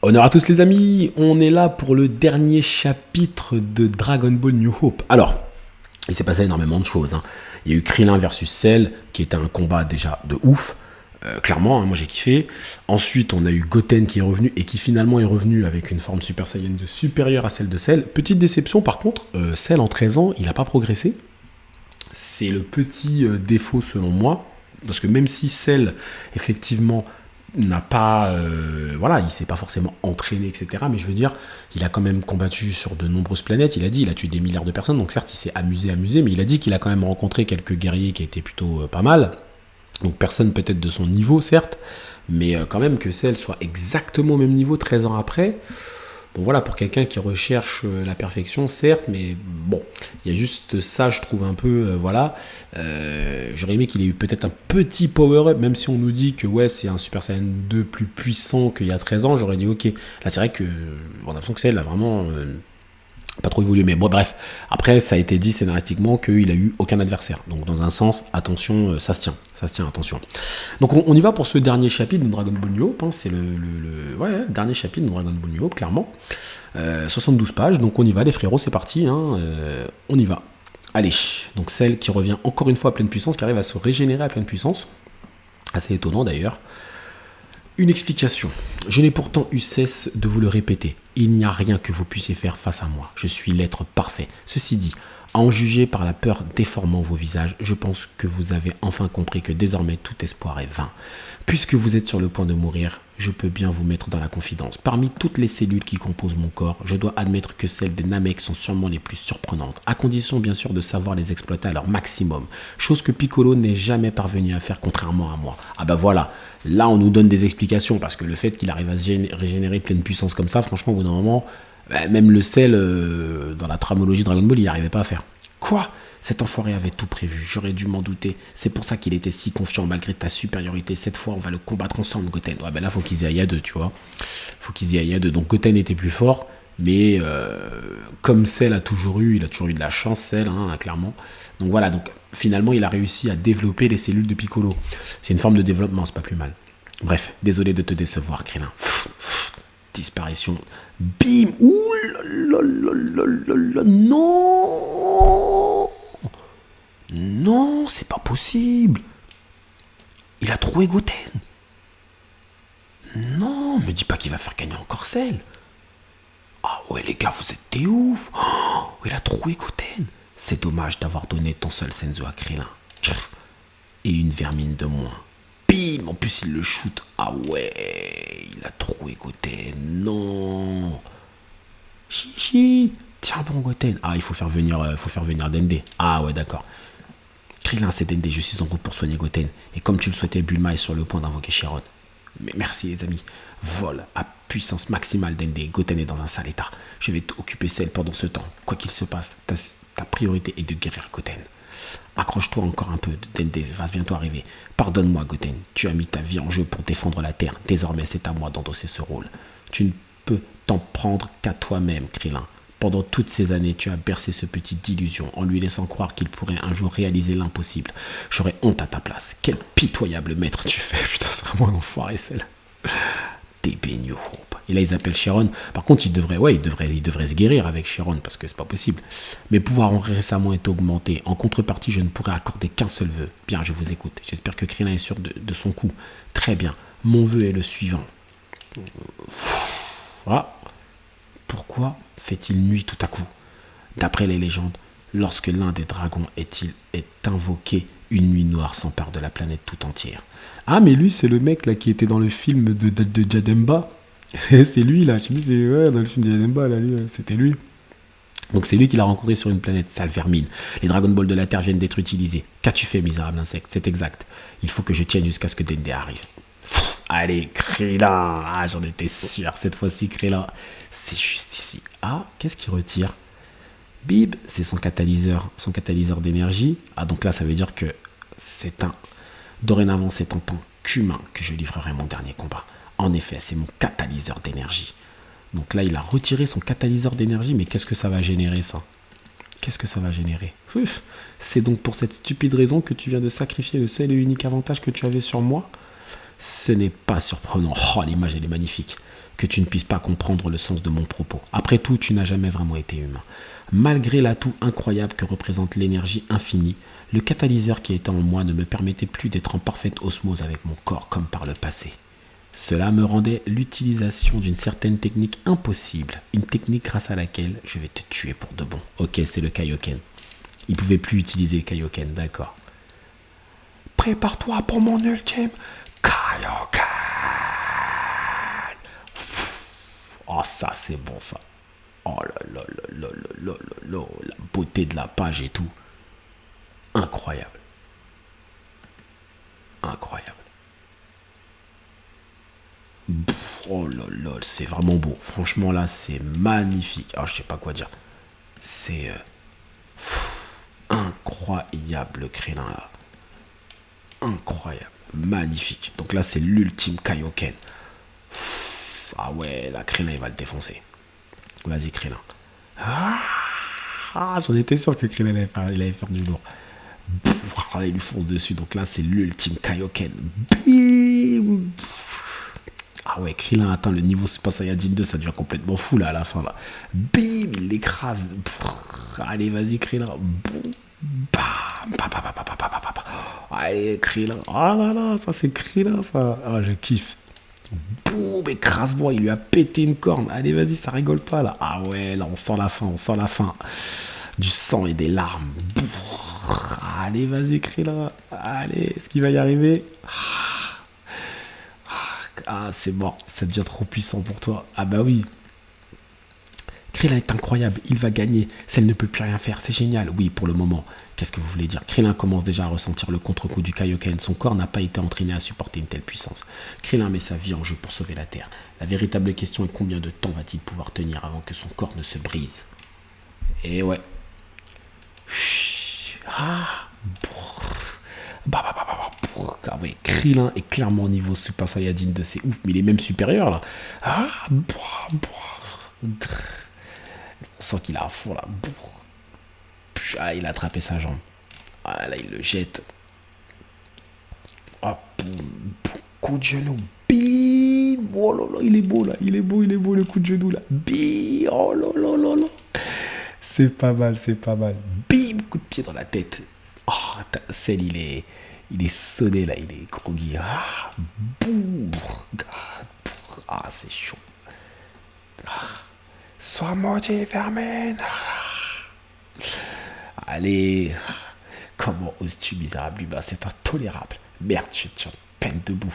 Honneur à tous les amis, on est là pour le dernier chapitre de Dragon Ball New Hope. Alors, il s'est passé énormément de choses. Il y a eu Krillin versus Cell, qui était un combat déjà de ouf. Clairement, moi j'ai kiffé. Ensuite, on a eu Goten qui est revenu et qui finalement est revenu avec une forme Super Saiyan 2 supérieure à celle de Cell. Petite déception par contre, Cell en 13 ans, il n'a pas progressé. C'est le petit défaut selon moi. Parce que même si Cell, effectivement, n'a pas... voilà, il s'est pas forcément entraîné, etc. Mais je veux dire, il a quand même combattu sur de nombreuses planètes. Il a dit, il a tué des milliards de personnes. Donc certes, il s'est amusé, mais il a dit qu'il a quand même rencontré quelques guerriers qui étaient plutôt pas mal. Donc personne peut-être de son niveau, certes. Mais quand même que Cell soit exactement au même niveau 13 ans après... Bon voilà, pour quelqu'un qui recherche la perfection, certes, mais bon, il y a juste ça, je trouve un peu, voilà. J'aurais aimé qu'il ait eu peut-être un petit power-up, même si on nous dit que ouais, c'est un Super Saiyan 2 plus puissant qu'il y a 13 ans, j'aurais dit ok. Là, c'est vrai que on a l'impression que Cell a vraiment pas trop évolué, mais bon, bref. Après, ça a été dit scénaristiquement qu'il a eu aucun adversaire. Donc, dans un sens, attention, ça se tient, attention. Donc, on y va pour ce dernier chapitre de Dragon Ball New Hope. C'est le dernier chapitre de Dragon Ball New Hope, clairement. 72 pages, donc on y va, les frérots, c'est parti. On y va. Allez, donc Cell qui revient encore une fois à pleine puissance, qui arrive à se régénérer à pleine puissance. Assez étonnant d'ailleurs. Une explication. Je n'ai pourtant eu cesse de vous le répéter. Il n'y a rien que vous puissiez faire face à moi. Je suis l'être parfait. Ceci dit, à en juger par la peur déformant vos visages, je pense que vous avez enfin compris que désormais tout espoir est vain. Puisque vous êtes sur le point de mourir, je peux bien vous mettre dans la confidence. Parmi toutes les cellules qui composent mon corps, je dois admettre que celles des Namek sont sûrement les plus surprenantes, à condition bien sûr de savoir les exploiter à leur maximum, chose que Piccolo n'est jamais parvenu à faire contrairement à moi. Ah bah voilà, là on nous donne des explications, parce que le fait qu'il arrive à se régénérer pleine puissance comme ça, franchement au bout d'un moment, même le Cell, dans la tramologie Dragon Ball, il n'y arrivait pas à faire. Quoi ? Cet enfoiré avait tout prévu, j'aurais dû m'en douter. C'est pour ça qu'il était si confiant malgré ta supériorité. Cette fois, on va le combattre ensemble, Goten. Ouais, ben là, faut qu'ils y aillent à deux, tu vois. Faut qu'ils y aillent à deux. Donc Goten était plus fort, mais comme Cell a toujours eu de la chance, Cell, clairement. Donc voilà, donc finalement, il a réussi à développer les cellules de Piccolo. C'est une forme de développement, c'est pas plus mal. Bref, désolé de te décevoir, Krillin. Disparition. Bim. Ouh là là là là là, non. Non, c'est pas possible. Il a trouvé Goten. Non, me dis pas qu'il va faire gagner encore Cell. Ah ouais les gars, vous êtes des ouf. Oh, il a trouvé Goten. C'est dommage d'avoir donné ton seul Senzu à Krillin. Et une vermine de moins. Bim, en plus il le shoot. Ah ouais, il a trouvé Goten. Non. Chichi. Tiens bon Goten. Ah, il faut faire venir Dende. Ah ouais, d'accord. Krillin, c'est Dende, je suis en route pour soigner Goten. Et comme tu le souhaitais, Bulma est sur le point d'invoquer Chiron. Mais merci les amis. Vol à puissance maximale Dende. Goten est dans un sale état. Je vais t'occuper Cell pendant ce temps. Quoi qu'il se passe, ta priorité est de guérir Goten. Accroche-toi encore un peu, Dende va bientôt arriver. Pardonne-moi Goten, tu as mis ta vie en jeu pour défendre la Terre. Désormais c'est à moi d'endosser ce rôle. Tu ne peux t'en prendre qu'à toi-même, Krillin. Pendant toutes ces années, tu as bercé ce petit d'illusion en lui laissant croire qu'il pourrait un jour réaliser l'impossible. J'aurais honte à ta place. Quel pitoyable maître tu fais. Putain, c'est vraiment un enfoiré, celle-là. DB New Hope. Et là, ils appellent Chiron. Par contre, il devrait se guérir avec Chiron parce que c'est pas possible. Mes pouvoirs ont récemment été augmentés. En contrepartie, je ne pourrais accorder qu'un seul vœu. Bien, je vous écoute. J'espère que Krillin est sûr de son coup. Très bien. Mon vœu est le suivant. Ah. Pourquoi fait-il nuit tout à coup? D'après les légendes, lorsque l'un des dragons est invoqué, une nuit noire s'empare de la planète tout entière. Ah, mais lui, c'est le mec là qui était dans le film de Jademba. C'est lui là, je me dis, ouais, dans le film de Jademba, là, c'était lui. Donc c'est lui qui l'a rencontré sur une planète, sale vermine. Les Dragon Ball de la Terre viennent d'être utilisés. Qu'as-tu fait, misérable insecte? C'est exact. Il faut que je tienne jusqu'à ce que Dende arrive. Allez, Krillin. Ah, j'en étais sûr. Cette fois-ci, Krillin, c'est juste ici. Ah, qu'est-ce qu'il retire? Bib, c'est son catalyseur d'énergie. Ah, donc là, ça veut dire que dorénavant, c'est en tant qu'humain que je livrerai mon dernier combat. En effet, c'est mon catalyseur d'énergie. Donc là, il a retiré son catalyseur d'énergie, mais qu'est-ce que ça va générer, ça? Qu'est-ce que ça va générer? C'est donc pour cette stupide raison que tu viens de sacrifier le seul et unique avantage que tu avais sur moi? Ce n'est pas surprenant. Oh, l'image, elle est magnifique. Que tu ne puisses pas comprendre le sens de mon propos. Après tout, tu n'as jamais vraiment été humain. Malgré l'atout incroyable que représente l'énergie infinie, le catalyseur qui était en moi ne me permettait plus d'être en parfaite osmose avec mon corps comme par le passé. Cela me rendait l'utilisation d'une certaine technique impossible, une technique grâce à laquelle je vais te tuer pour de bon. Ok, c'est le Kaioken. Il ne pouvait plus utiliser le Kaioken, d'accord. Prépare-toi pour mon ultime Kaioken. Oh, ça c'est bon ça. Oh là là là là là là là, la beauté de la page et tout. Incroyable. Incroyable. Oh là là, c'est vraiment beau. Franchement là, c'est magnifique. Ah, je sais pas quoi dire. C'est incroyable le Krillin là. Incroyable. Magnifique. Donc là, c'est l'ultime Kaioken. Ah ouais, la Krillin, il va le défoncer. Vas-y, Krillin. Ah, j'en étais sûr que Krillin il allait faire du lourd. Il lui fonce dessus. Donc là, c'est l'ultime Kaioken. Bim. Ah ouais, Krillin atteint le niveau Super Saiyajin 2, ça devient complètement fou là à la fin là. Bim, il l'écrase. Allez, vas-y, Krillin. Bam. Allez, Krillin. Oh là là, ça c'est Krillin ça. Ah, je kiffe. Boum, écrase-moi, il lui a pété une corne. Allez, vas-y, ça rigole pas là. Ah ouais, là, on sent la fin, Du sang et des larmes. Allez, vas-y, Krillin. Allez, est-ce qu'il va y arriver? Ah, c'est mort, ça devient trop puissant pour toi. Ah bah oui. Krillin est incroyable, il va gagner. Celle ne peut plus rien faire, c'est génial. Oui, pour le moment. Qu'est-ce que vous voulez dire? Krillin commence déjà à ressentir le contre-coup du Kaioken. Son corps n'a pas été entraîné à supporter une telle puissance. Krillin met sa vie en jeu pour sauver la Terre. La véritable question est combien de temps va-t-il pouvoir tenir avant que son corps ne se brise? Et ouais. Ah ouais, Krillin est clairement au niveau Super Saiyajin 2, c'est ouf, mais il est même supérieur là. On sent qu'il est à fond là. Ah, il a attrapé sa jambe. Ah, là, il le jette. Ah, coup de genou. Bim. Oh là là, il est beau là. Il est beau le coup de genou là. Bim. Oh là là là là. C'est pas mal. Bim. Coup de pied dans la tête. Oh, celle, il est sonné là. Il est groggy. Ah, boum. Ah, c'est chaud. Sois maudit, vermine. Allez. Comment oses-tu, misérable humain? C'est intolérable. Merde, je tiens peine debout.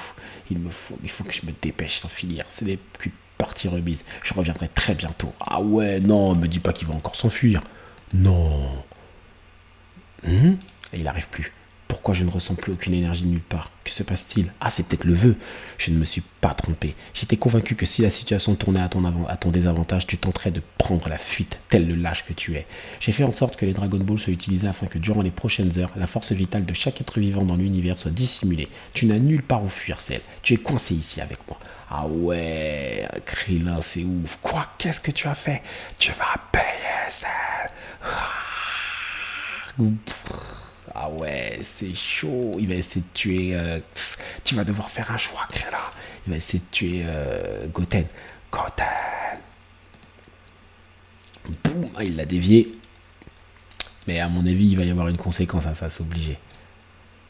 Il faut que je me dépêche sans finir. Ce n'est qu'une partie remise. Je reviendrai très bientôt. Ah ouais, non, me dis pas qu'il va encore s'enfuir. Non. Et il n'arrive plus. Pourquoi je ne ressens plus aucune énergie nulle part? Que se passe-t-il? Ah, c'est peut-être le vœu. Je ne me suis pas trompé. J'étais convaincu que si la situation tournait à ton désavantage, tu tenterais de prendre la fuite, tel le lâche que tu es. J'ai fait en sorte que les Dragon Ball soient utilisés afin que durant les prochaines heures, la force vitale de chaque être vivant dans l'univers soit dissimulée. Tu n'as nulle part où fuir, Cell. Tu es coincé ici avec moi. Ah ouais, Krillin, c'est ouf. Quoi? Qu'est-ce que tu as fait? Tu vas payer, Cell. Ah ouais, c'est chaud. Il va essayer de tuer... tu vas devoir faire un choix, Krillin. Il va essayer de tuer Goten. Boum, il l'a dévié. Mais à mon avis, il va y avoir une conséquence à ça, c'est obligé.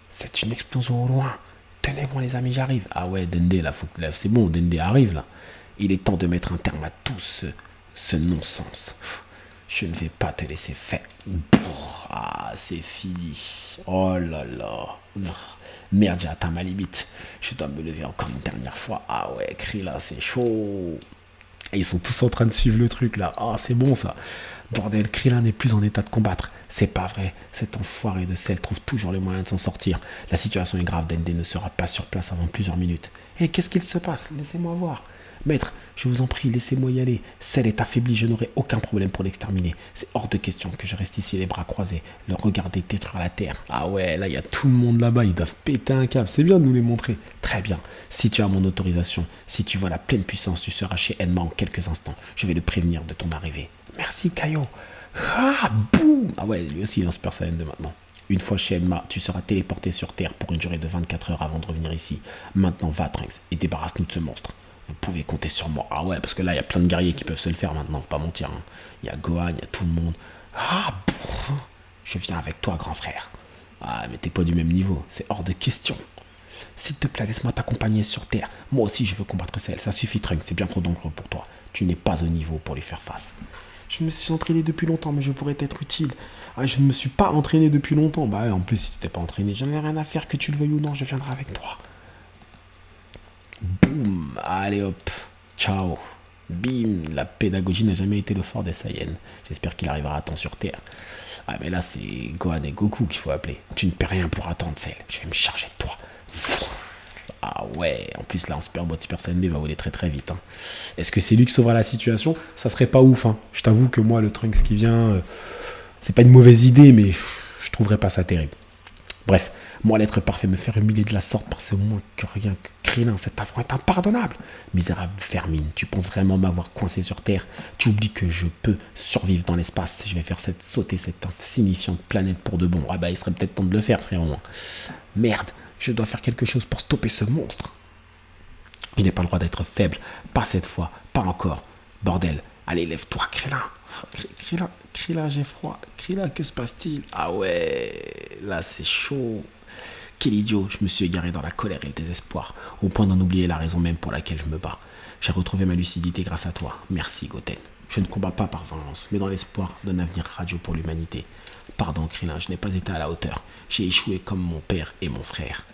C'est une explosion au loin. Tenez bon les amis, j'arrive. Ah ouais, Dende, là, c'est bon, Dende arrive, là. Il est temps de mettre un terme à tout ce non-sens. Je ne vais pas te laisser faire. Ah, c'est fini. Oh là là. Merde, j'ai atteint ma limite. Je dois me lever encore une dernière fois. Ah ouais, Krillin, c'est chaud. Et ils sont tous en train de suivre le truc là. Ah, c'est bon ça. Bordel, Krillin n'est plus en état de combattre. C'est pas vrai. Cet enfoiré de Cell trouve toujours les moyens de s'en sortir. La situation est grave. Dende ne sera pas sur place avant plusieurs minutes. Et qu'est-ce qu'il se passe? Laissez-moi voir. Maître, je vous en prie, laissez-moi y aller. Cell est affaibli, je n'aurai aucun problème pour l'exterminer. C'est hors de question que je reste ici les bras croisés, le regarder détruire la terre. Ah ouais, là il y a tout le monde là-bas, ils doivent péter un câble. C'est bien de nous les montrer. Très bien. Si tu as mon autorisation, si tu vois la pleine puissance, tu seras chez Enma en quelques instants. Je vais le prévenir de ton arrivée. Merci, Kaio. Ah, boum. Ah ouais, lui aussi il est en Super Saiyan 2 maintenant. Une fois chez Enma, tu seras téléporté sur Terre pour une durée de 24 heures avant de revenir ici. Maintenant, va, Trunks, et débarrasse-nous de ce monstre. Vous pouvez compter sur moi. Ah ouais, parce que là, il y a plein de guerriers qui peuvent se le faire maintenant, faut pas mentir. Hein. Il y a Gohan, il y a tout le monde. Ah, je viens avec toi, grand frère. Ah, mais t'es pas du même niveau, c'est hors de question. S'il te plaît, laisse-moi t'accompagner sur Terre. Moi aussi, je veux combattre Cell. Ça suffit, Trunks, c'est bien trop dangereux pour toi. Tu n'es pas au niveau pour lui faire face. Je me suis entraîné depuis longtemps, mais je pourrais être utile. Ah, je ne me suis pas entraîné depuis longtemps. Bah ouais, en plus, si tu t'es pas entraîné, j'en ai rien à faire, que tu le veuilles ou non, je viendrai avec toi. Boum, allez hop, ciao. Bim, la pédagogie n'a jamais été le fort des Saiyans. J'espère qu'il arrivera à temps sur Terre. Ah mais là, c'est Gohan et Goku qu'il faut appeler. Tu ne peux rien pour attendre, Cell. Je vais me charger de toi. Ah ouais, en plus là en Super Mode Super Saiyan D va voler très très vite. Hein. Est-ce que c'est lui qui sauvera la situation? Ça serait pas ouf. Hein. Je t'avoue que moi, le Trunks qui vient, c'est pas une mauvaise idée, mais je trouverais pas ça terrible. Bref, moi l'être parfait, me faire humilier de la sorte par ce moins que rien que Krillin, cet affront est impardonnable. Misérable vermine, tu penses vraiment m'avoir coincé sur Terre? Tu oublies que je peux survivre dans l'espace. Je vais faire sauter cette insignifiante planète pour de bon. Ah bah il serait peut-être temps de le faire, frérot. Merde, je dois faire quelque chose pour stopper ce monstre. Je n'ai pas le droit d'être faible. Pas cette fois, pas encore. Bordel, allez lève-toi, Krillin. Krillin, j'ai froid. Krillin, que se passe-t-il? Ah ouais, là c'est chaud. Quel idiot, je me suis égaré dans la colère et le désespoir, au point d'en oublier la raison même pour laquelle je me bats. J'ai retrouvé ma lucidité grâce à toi. Merci, Goten. Je ne combats pas par vengeance, mais dans l'espoir d'un avenir radieux pour l'humanité. Pardon, Krillin, je n'ai pas été à la hauteur. J'ai échoué comme mon père et mon frère.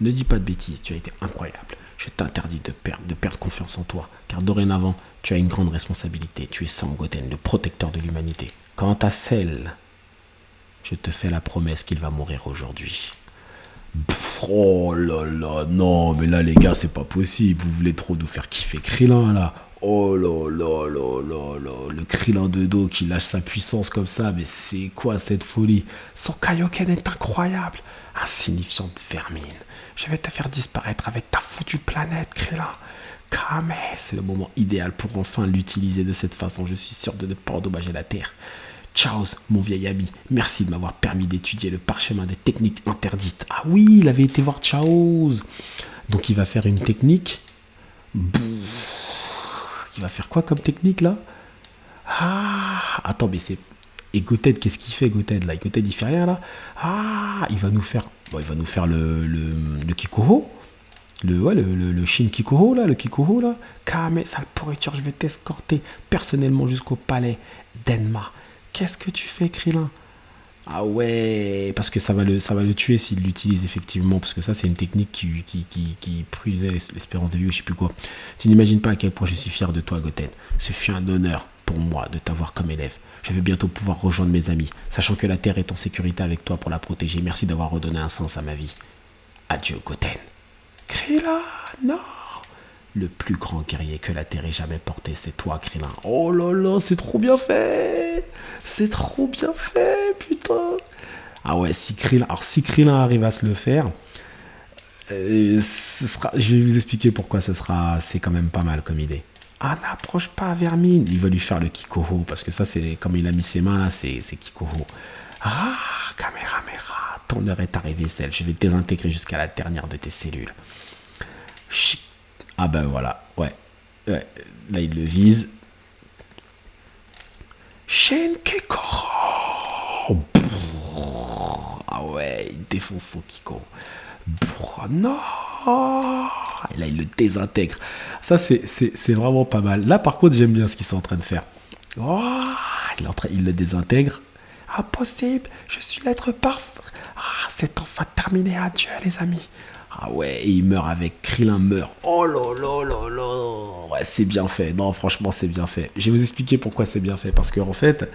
Ne dis pas de bêtises, tu as été incroyable. Je t'interdis de perdre confiance en toi, car dorénavant, tu as une grande responsabilité. Tu es Sangoten, le protecteur de l'humanité. Quant à Cell, je te fais la promesse qu'il va mourir aujourd'hui. Oh là là, non, mais là les gars, c'est pas possible. Vous voulez trop nous faire kiffer Krillin là. Oh là là là là là, le Krillin de dos qui lâche sa puissance comme ça, mais c'est quoi cette folie? Son Kaioken est incroyable. Insignifiante vermine. Je vais te faire disparaître avec ta foutue planète, Krillin. Kame, c'est le moment idéal pour enfin l'utiliser de cette façon. Je suis sûr de ne pas endommager la Terre. Ciao, mon vieil ami. Merci de m'avoir permis d'étudier le parchemin des techniques interdites. Ah oui, il avait été voir Chaos. Donc il va faire une technique. Il va faire quoi comme technique là? Ah, attends, mais c'est... Et Goten, qu'est-ce qu'il fait Goten là? Goten il fait rien là? Ah, il va nous faire... Bon, il va nous faire le Kikoho. Le Shin Kikoho là, le Kikoho là. Kame, sale pourriture, je vais t'escorter personnellement jusqu'au palais d'Enma. Qu'est-ce que tu fais, Krillin? Ah ouais, parce que ça va le tuer s'il l'utilise effectivement, parce que ça c'est une technique qui prusait l'espérance de vie ou je sais plus quoi. Tu n'imagines pas à quel point je suis fier de toi, Goten. Ce fut un honneur pour moi de t'avoir comme élève. Je vais bientôt pouvoir rejoindre mes amis, sachant que la Terre est en sécurité avec toi pour la protéger. Merci d'avoir redonné un sens à ma vie. Adieu, Goten. Krillin, non! Le plus grand guerrier que la Terre ait jamais porté, c'est toi, Krillin. Oh là là, c'est trop bien fait! C'est trop bien fait, putain! Ah ouais, si Krillin arrive à se le faire, je vais vous expliquer pourquoi c'est quand même pas mal comme idée. Ah, n'approche pas, Vermine! Il va lui faire le Kikoho, parce que ça, c'est comme il a mis ses mains là, c'est Kikoho. Ah, Kamehameha, ton heure est arrivée, Cell. Je vais te désintégrer jusqu'à la dernière de tes cellules. Chut. Ah ben voilà, ouais. Là il le vise. Shenkekoro. Ah ouais, il défonce son Kiko. Non. Et là il le désintègre. Ça c'est vraiment pas mal. Là par contre j'aime bien ce qu'ils sont en train de faire. Oh, il le désintègre. Impossible, je suis l'être parfait. Ah, c'est enfin terminé, adieu les amis. Ah ouais, et il meurt avec Krillin meurt. Oh là là là là. Ouais, c'est bien fait. Non, franchement, c'est bien fait. Je vais vous expliquer pourquoi c'est bien fait. Parce qu'en fait,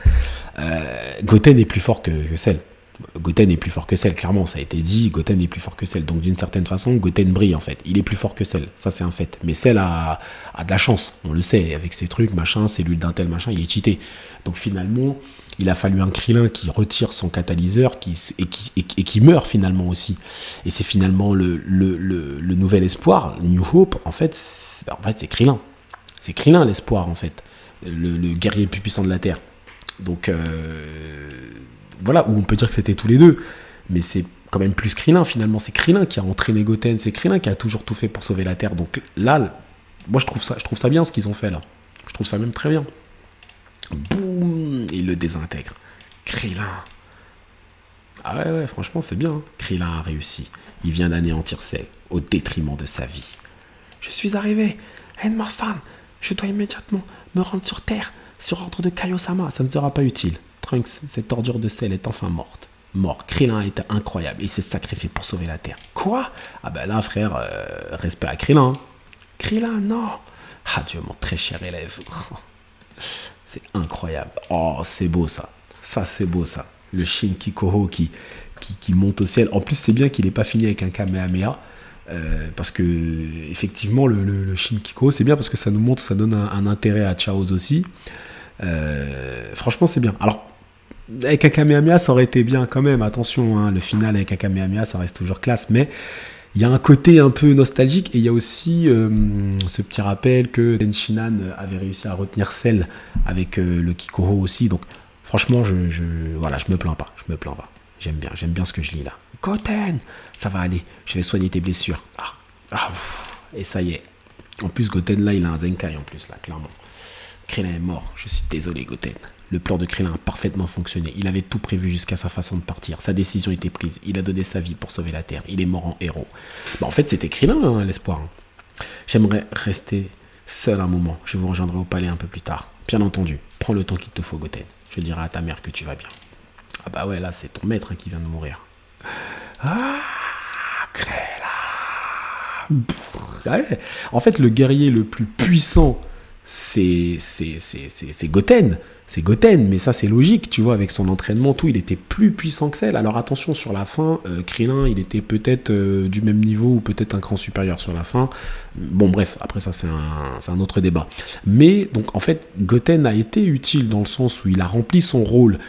Goten est plus fort que Cell. Goten est plus fort que Cell, clairement, ça a été dit. Goten est plus fort que Cell. Donc, d'une certaine façon, Goten brille, en fait. Il est plus fort que Cell. Ça, c'est un fait. Mais Cell a de la chance. On le sait. Avec ses trucs, machin, cellule d'un tel, machin, il est cheaté. Donc, finalement, il a fallu un Krillin qui retire son catalyseur et qui meurt finalement aussi. Et c'est finalement le nouvel espoir, New Hope, en fait, c'est Krillin. C'est Krillin l'espoir, en fait. Le guerrier le plus puissant de la Terre. Donc, voilà, où on peut dire que c'était tous les deux. mais c'est quand même plus Krillin finalement. C'est Krillin qui a entraîné Goten, c'est Krillin qui a toujours tout fait pour sauver la Terre. Donc là, moi je trouve ça bien ce qu'ils ont fait là. Je trouve ça même très bien. Boum, il le désintègre. Krillin. Ah ouais, franchement c'est bien. Hein. Krillin a réussi. Il vient d'anéantir Cell au détriment de sa vie. Je suis arrivé. Endmarstan, je dois immédiatement me rendre sur Terre, sur ordre de Kaio-sama. Ça ne sera pas utile. Trunks, cette ordure de Cell est enfin morte. Mort. Krillin a été incroyable. Il s'est sacrifié pour sauver la Terre. Quoi? Ah ben là, frère, respect à Krillin. Krillin, non. Adieu, mon très cher élève. C'est incroyable. Oh, c'est beau ça. Ça, c'est beau ça. Le Shin Kikoho qui monte au ciel. En plus, c'est bien qu'il n'ait pas fini avec un Kamehameha. Parce que effectivement le Shin Kikoho c'est bien parce que ça nous montre, ça donne un intérêt à Chaoz aussi. Franchement c'est bien. Alors avec un Kamehameha ça aurait été bien quand même, attention hein, le final avec un Kamehameha ça reste toujours classe, mais il y a un côté un peu nostalgique et il y a aussi ce petit rappel que Tenshinhan avait réussi à retenir Cell avec le Kikoho aussi, donc franchement je me plains pas. J'aime bien ce que je lis là. Goten, ça va aller, je vais soigner tes blessures. Et ça y est. En plus, Goten, là, il a un Zenkai en plus, là, clairement. Krillin est mort, je suis désolé, Goten. Le plan de Krillin a parfaitement fonctionné. Il avait tout prévu jusqu'à sa façon de partir. Sa décision était prise. Il a donné sa vie pour sauver la Terre. Il est mort en héros. En fait, c'était Krillin, hein, l'espoir. J'aimerais rester seul un moment. Je vous rejoindrai au palais un peu plus tard. Bien entendu, prends le temps qu'il te faut, Goten. Je dirai à ta mère que tu vas bien. Ah bah ouais, là, c'est ton maître hein, qui vient de mourir. Ah, Krillin. Ouais. En fait, le guerrier le plus puissant, c'est Goten. C'est Goten, mais ça c'est logique, tu vois, avec son entraînement, tout, il était plus puissant que Cell. Alors attention, sur la fin, Krillin, il était peut-être du même niveau ou peut-être un cran supérieur sur la fin. Bon, bref, après ça c'est un autre débat. Mais donc en fait, Goten a été utile dans le sens où il a rempli son rôle.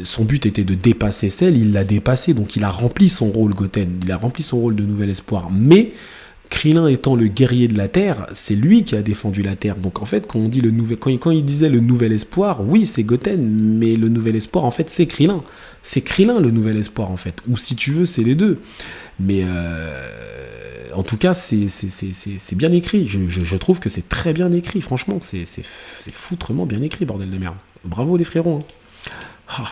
Son but était de dépasser Cell, il l'a dépassé, donc il a rempli son rôle, Goten. Il a rempli son rôle de nouvel espoir. Mais Krillin étant le guerrier de la Terre, c'est lui qui a défendu la Terre. Donc en fait, quand il disait le nouvel espoir, oui, c'est Goten, mais le nouvel espoir, en fait, c'est Krillin. C'est Krillin le nouvel espoir, en fait. Ou si tu veux, c'est les deux. Mais en tout cas, c'est bien écrit. Je trouve que c'est très bien écrit. Franchement, c'est foutrement bien écrit, bordel de merde. Bravo les frérots. Hein.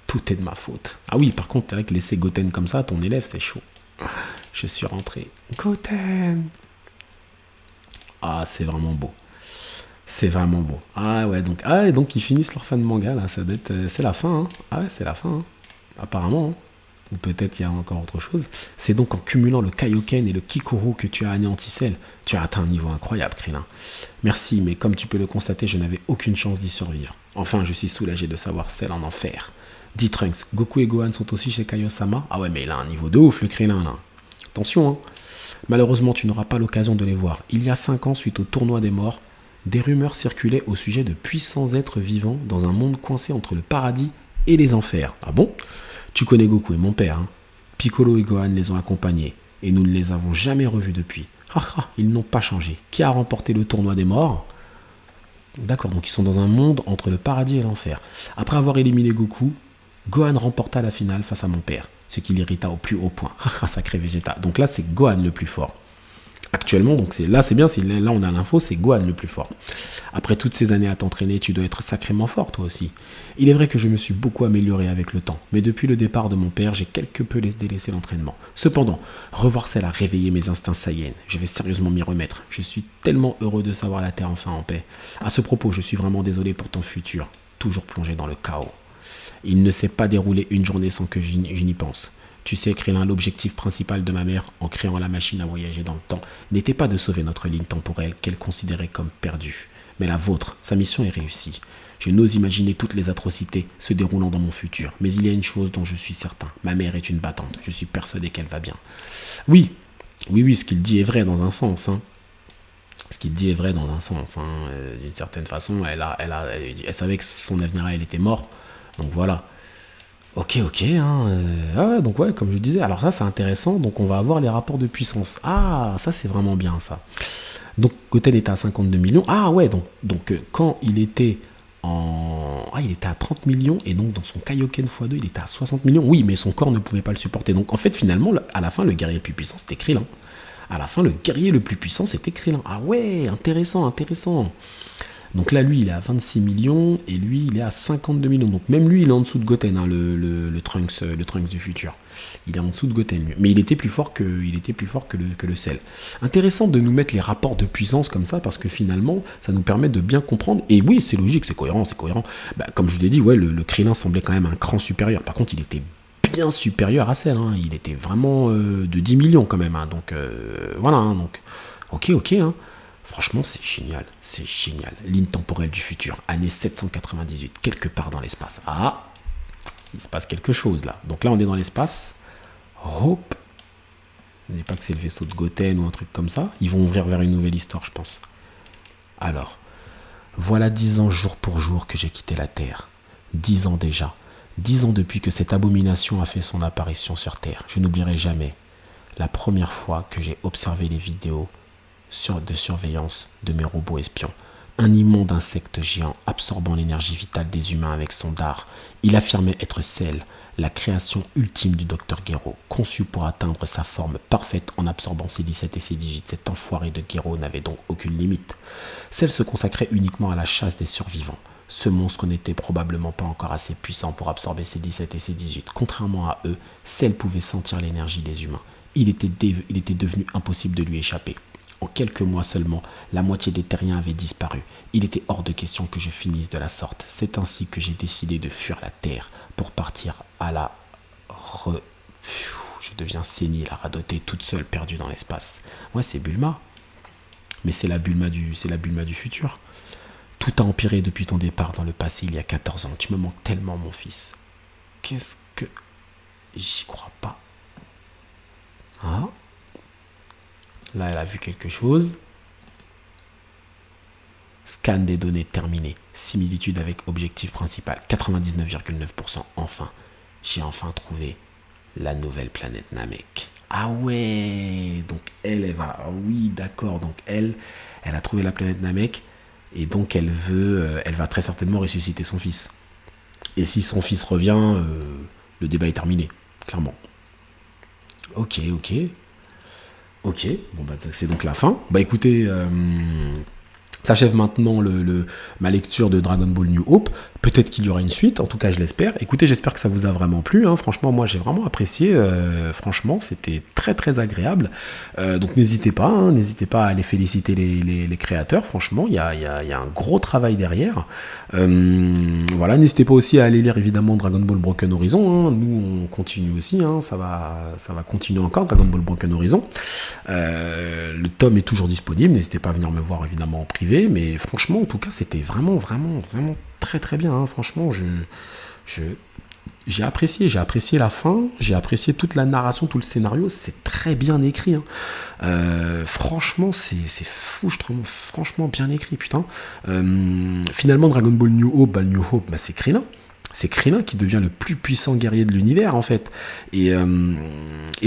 Tout est de ma faute. Ah oui, par contre, c'est vrai que laisser Goten comme ça, ton élève, c'est chaud. Je suis rentré. Goten. Ah, c'est vraiment beau. C'est vraiment beau. Ah ouais, donc ils finissent leur fin de manga là. Ça doit être, c'est la fin. Hein. Ah ouais, c'est la fin. Hein. Apparemment. Hein. Ou peut-être il y a encore autre chose. C'est donc en cumulant le Kaioken et le Kikoho que tu as anéanti Cell. Tu as atteint un niveau incroyable, Krillin. Merci, mais comme tu peux le constater, je n'avais aucune chance d'y survivre. Enfin, je suis soulagé de savoir Cell en enfer. Dis Trunks, Goku et Gohan sont aussi chez Kaio-sama. Ah ouais, mais il a un niveau de ouf, le Krillin là. Attention, hein. Malheureusement, tu n'auras pas l'occasion de les voir. Il y a 5 ans, suite au tournoi des morts, des rumeurs circulaient au sujet de puissants êtres vivants dans un monde coincé entre le paradis et les enfers. Ah bon? Tu connais Goku et mon père, hein. Piccolo et Gohan les ont accompagnés, et nous ne les avons jamais revus depuis. Ils n'ont pas changé. Qui a remporté le tournoi des morts? D'accord, donc ils sont dans un monde entre le paradis et l'enfer. Après avoir éliminé Goku, Gohan remporta la finale face à mon père, ce qui l'irrita au plus haut point. Sacré Vegeta. Donc là, c'est Gohan le plus fort. Actuellement, donc c'est bien, là on a l'info, c'est Gohan le plus fort. Après toutes ces années à t'entraîner, tu dois être sacrément fort toi aussi. Il est vrai que je me suis beaucoup amélioré avec le temps, mais depuis le départ de mon père, j'ai quelque peu délaissé l'entraînement. Cependant, revoir celle a réveillé mes instincts saiyans. Je vais sérieusement m'y remettre. Je suis tellement heureux de savoir la Terre enfin en paix. À ce propos, je suis vraiment désolé pour ton futur, toujours plongé dans le chaos. Il ne s'est pas déroulé une journée sans que je n'y pense. Tu sais, Krillin, l'objectif principal de ma mère, en créant la machine à voyager dans le temps, n'était pas de sauver notre ligne temporelle qu'elle considérait comme perdue. Mais la vôtre, sa mission est réussie. Je n'ose imaginer toutes les atrocités se déroulant dans mon futur. Mais il y a une chose dont je suis certain. Ma mère est une battante. Je suis persuadé qu'elle va bien. Oui, ce qu'il dit est vrai dans un sens. Hein. Ce qu'il dit est vrai dans un sens. Hein. D'une certaine façon, elle savait que son avenir à elle était mort. Donc voilà. Ok, hein, donc ouais, comme je disais, alors ça c'est intéressant, donc on va avoir les rapports de puissance. Ah, ça c'est vraiment bien ça. Donc Goten était à 52 millions. Ah ouais, donc quand il était il était à 30 millions, et donc dans son Kaioken x2, il était à 60 millions. Oui, mais son corps ne pouvait pas le supporter. Donc en fait, finalement, à la fin, le guerrier le plus puissant, c'était Krillin. À la fin, le guerrier le plus puissant, c'était Krillin. Ah ouais, intéressant, intéressant. Donc là, lui, il est à 26 millions, et lui, il est à 52 millions. Donc même lui, il est en dessous de Goten, hein, le Trunks du futur. Il est en dessous de Goten, lui. Mais il était plus fort que le Cell. Intéressant de nous mettre les rapports de puissance comme ça, parce que finalement, ça nous permet de bien comprendre. Et oui, c'est logique, c'est cohérent, c'est cohérent. Bah, comme je vous l'ai dit, ouais, le Krillin semblait quand même un cran supérieur. Par contre, il était bien supérieur à Cell, hein. Il était vraiment de 10 millions quand même. Hein. Donc voilà, hein. Donc ok, hein. Franchement, c'est génial, c'est génial. Ligne temporelle du futur, année 798, quelque part dans l'espace. Ah, il se passe quelque chose là. Donc là, on est dans l'espace. Hop. Je ne dis pas que c'est le vaisseau de Goten ou un truc comme ça. Ils vont ouvrir vers une nouvelle histoire, je pense. Alors, voilà 10 ans jour pour jour que j'ai quitté la Terre. 10 ans déjà. 10 ans depuis que cette abomination a fait son apparition sur Terre. Je n'oublierai jamais la première fois que j'ai observé les vidéos de surveillance de mes robots espions. Un immonde insecte géant absorbant l'énergie vitale des humains avec son dard. Il affirmait être Cell, la création ultime du Dr Gero, conçu pour atteindre sa forme parfaite en absorbant C17 et C18. Cet enfoiré de Gero n'avait donc aucune limite. Cell se consacrait uniquement à la chasse des survivants. Ce monstre n'était probablement pas encore assez puissant pour absorber C17 et C18. Contrairement à eux, Cell pouvait sentir l'énergie des humains. Il était devenu impossible de lui échapper. En quelques mois seulement, la moitié des terriens avaient disparu. Il était hors de question que je finisse de la sorte. C'est ainsi que j'ai décidé de fuir la Terre pour partir à la... Je deviens sénile, à radoter, toute seule, perdue dans l'espace. Ouais, c'est Bulma. Mais c'est la Bulma du futur. Tout a empiré depuis ton départ dans le passé il y a 14 ans. Tu me manques tellement, mon fils. Qu'est-ce que... J'y crois pas. Ah. Là, elle a vu quelque chose. Scan des données terminé. Similitude avec objectif principal. 99,9%. Enfin, j'ai enfin trouvé la nouvelle planète Namek. Ah ouais. Donc elle va... Oui, d'accord. Donc elle a trouvé la planète Namek. Et donc elle va très certainement ressusciter son fils. Et si son fils revient, le débat est terminé. Clairement. Ok. Ok, bon bah c'est donc la fin. Bah écoutez, s'achève maintenant ma lecture de Dragon Ball New Hope. Peut-être qu'il y aura une suite, en tout cas je l'espère. Écoutez, j'espère que ça vous a vraiment plu, hein. Franchement, moi j'ai vraiment apprécié. Franchement, c'était très très agréable. Donc n'hésitez pas à aller féliciter les créateurs. Franchement, il y a un gros travail derrière. Voilà, n'hésitez pas aussi à aller lire évidemment Dragon Ball Broken Horizon. Hein. Nous on continue aussi, hein. Ça va continuer encore, Dragon Ball Broken Horizon. Le tome est toujours disponible. N'hésitez pas à venir me voir évidemment en privé. Mais franchement, en tout cas, c'était vraiment très très bien, hein. Franchement, j'ai apprécié la fin, j'ai apprécié toute la narration, tout le scénario, c'est très bien écrit, hein. Franchement, c'est fou, je trouve franchement bien écrit, putain. Finalement, Dragon Ball New Hope, c'est Krillin. C'est Krillin qui devient le plus puissant guerrier de l'univers, en fait. Et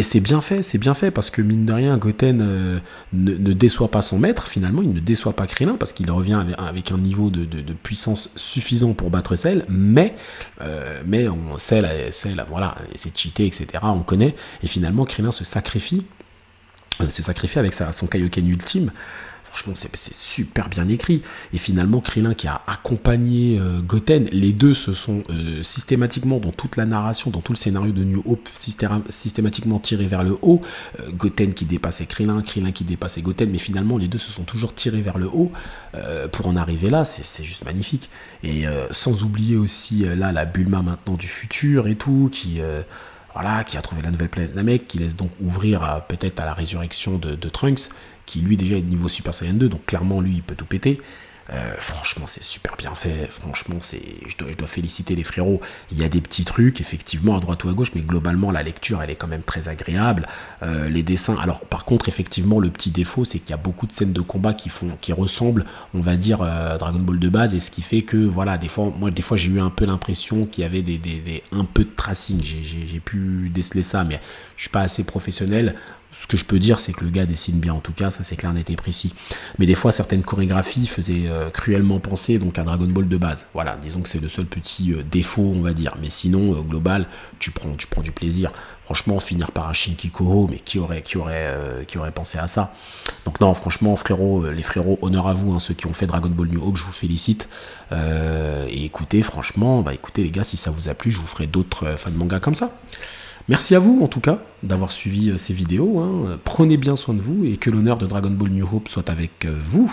c'est bien fait, parce que mine de rien, Goten ne déçoit pas son maître, finalement, il ne déçoit pas Krillin, parce qu'il revient avec un niveau de puissance suffisant pour battre Cell, mais Cell, voilà, c'est cheaté, etc., on connaît, et finalement, Krillin se sacrifie avec son Kaioken ultime. Franchement, c'est super bien écrit. Et finalement, Krillin qui a accompagné Goten, les deux se sont systématiquement, dans toute la narration, dans tout le scénario de New Hope, systématiquement tirés vers le haut. Goten qui dépassait Krillin qui dépassait Goten, mais finalement, les deux se sont toujours tirés vers le haut pour en arriver là. C'est juste magnifique. Et sans oublier aussi, là, la Bulma maintenant du futur et tout, qui a trouvé la nouvelle planète Namek, qui laisse donc ouvrir peut-être à la résurrection de Trunks, qui lui déjà est de niveau Super Saiyan 2, donc clairement lui il peut tout péter. Franchement c'est super bien fait, franchement je dois féliciter les frérots. Il y a des petits trucs effectivement à droite ou à gauche, mais globalement la lecture elle est quand même très agréable. Les dessins, alors par contre effectivement le petit défaut c'est qu'il y a beaucoup de scènes de combat qui ressemblent, on va dire, Dragon Ball de base, et ce qui fait que voilà, des fois j'ai eu un peu l'impression qu'il y avait un peu de tracing. J'ai pu déceler ça, mais je suis pas assez professionnel. Ce que je peux dire, c'est que le gars dessine bien, en tout cas, ça c'est clair, net et précis. Mais des fois, certaines chorégraphies faisaient cruellement penser donc à Dragon Ball de base. Voilà, disons que c'est le seul petit défaut, on va dire. Mais sinon, au global, tu prends du plaisir. Franchement, finir par un Shinki Koho, mais qui aurait pensé à ça? Donc non, franchement, frérot, les frérots, honneur à vous, hein, ceux qui ont fait Dragon Ball New Hope, je vous félicite. Et écoutez, franchement, écoutez les gars, si ça vous a plu, je vous ferai d'autres fans de manga comme ça. Merci à vous, en tout cas, d'avoir suivi ces vidéos. Hein. Prenez bien soin de vous et que l'honneur de Dragon Ball New Hope soit avec vous.